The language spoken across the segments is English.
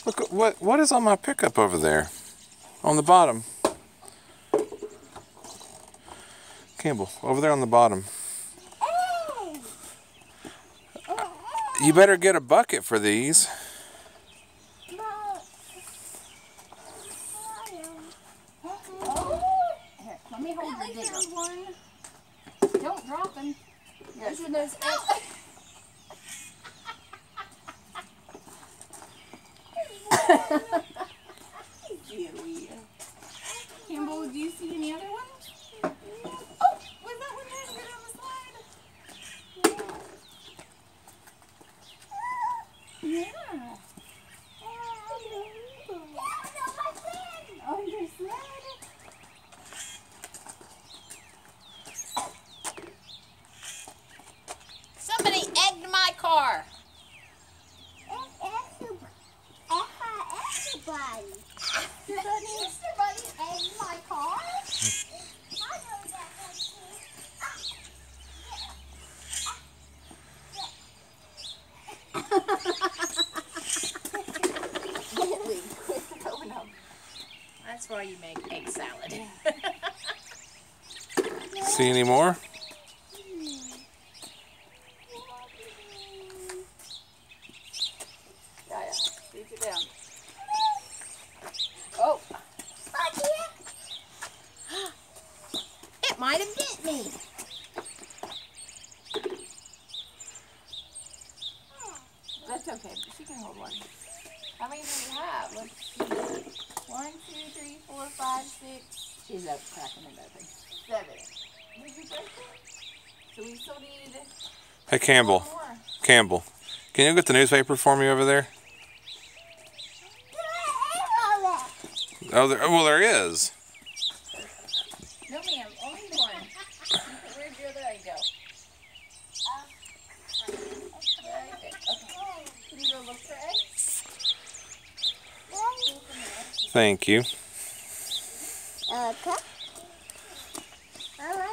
Look, what is on my pickup over there? On the bottom. Campbell, over there on the bottom. You better get a bucket for these. Here, let me hold the digger. Don't drop them. Yes. Those Campbell, do you see any other ones? Oh, was that one there? Get on the slide. Yeah. On your sled. Somebody egged my car. Did that Easter Bunny egg my car? That's why you make egg salad. See any more? Yeah. Reach it down. Oh. It might have bit me. That's okay. She can hold one. How many do we have? Let's see. 1, 2, 3, 4, 5, 6. She's up cracking it open. 7. Did you break it? So we still need Hey, Campbell. one more. Campbell, can you get the newspaper for me over there? Oh, well, there is. No, ma'am. Only one. Where'd your other egg go? Very good. Okay. Can you go look for eggs? Thank you. Okay. Are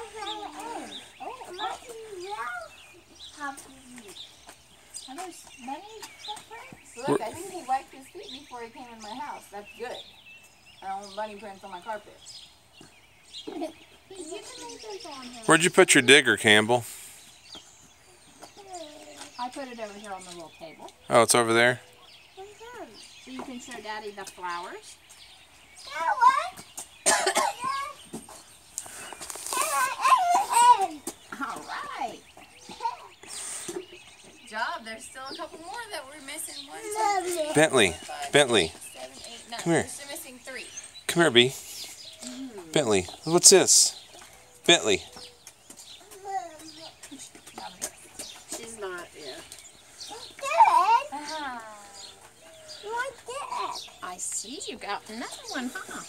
there many footprints? Look, I think he wiped his feet before he came in my house. That's good. I don't want bunny prints on my carpet. Where'd you put your digger, Campbell? I put it over here on the little table. Oh, it's over there? So you can show Daddy the flowers. All right. Good job. There's still a couple more that we're missing. 1, 2, 3, Bentley, 4, 5, Bentley, 6, 7, 8, 9. Come here. We're still missing 3. come here, B. Bentley, what's this? Bentley. She's not, yeah. I see you got another one, huh?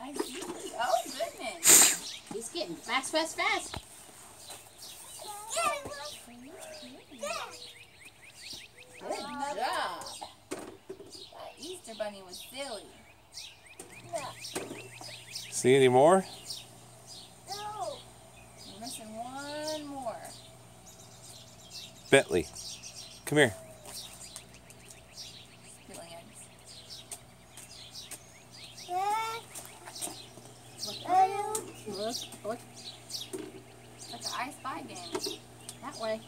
I see. Oh, goodness. He's getting fast, fast, fast. Good job. That Easter bunny was silly. See any more? We're missing one more. Bentley, come here. Stealing eggs. Look, look Like an I Spy game. that way.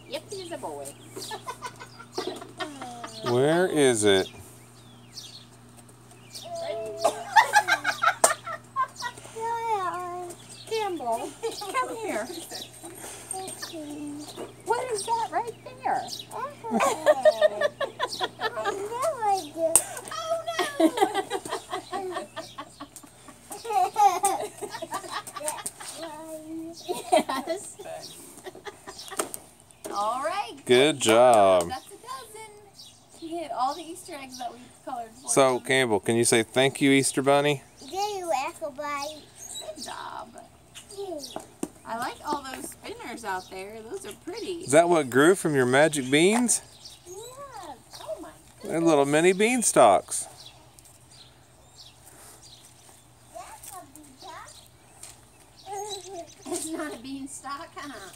Yep, he's a boy. Where is it? Campbell, come here. What is that right there? Yes. All right. Good job. That's a dozen. He hit all the Easter eggs that we colored for So, him. Campbell, can you say thank you, Easter Bunny? Good job. I like all those spinners out there. Those are pretty. Is that what grew from your magic beans? Oh my They're little mini beanstalks. It's not a beanstalk, huh?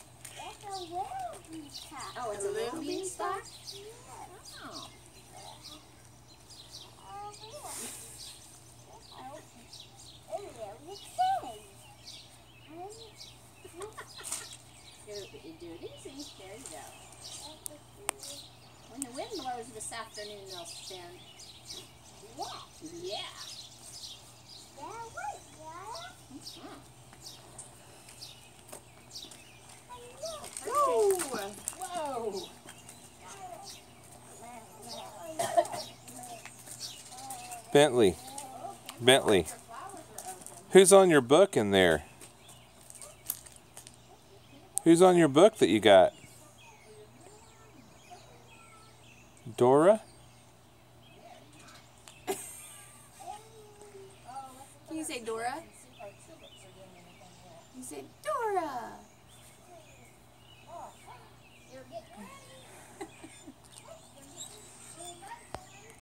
Oh, it's a little beanstalk? Oh. You do it easy. There you go. When the wind blows this afternoon, they'll spin. Yeah. Whoa! Whoa. Bentley. Bentley. Who's on your book in there? Who's on your book that you got? Dora? Can you say Dora? You say Dora.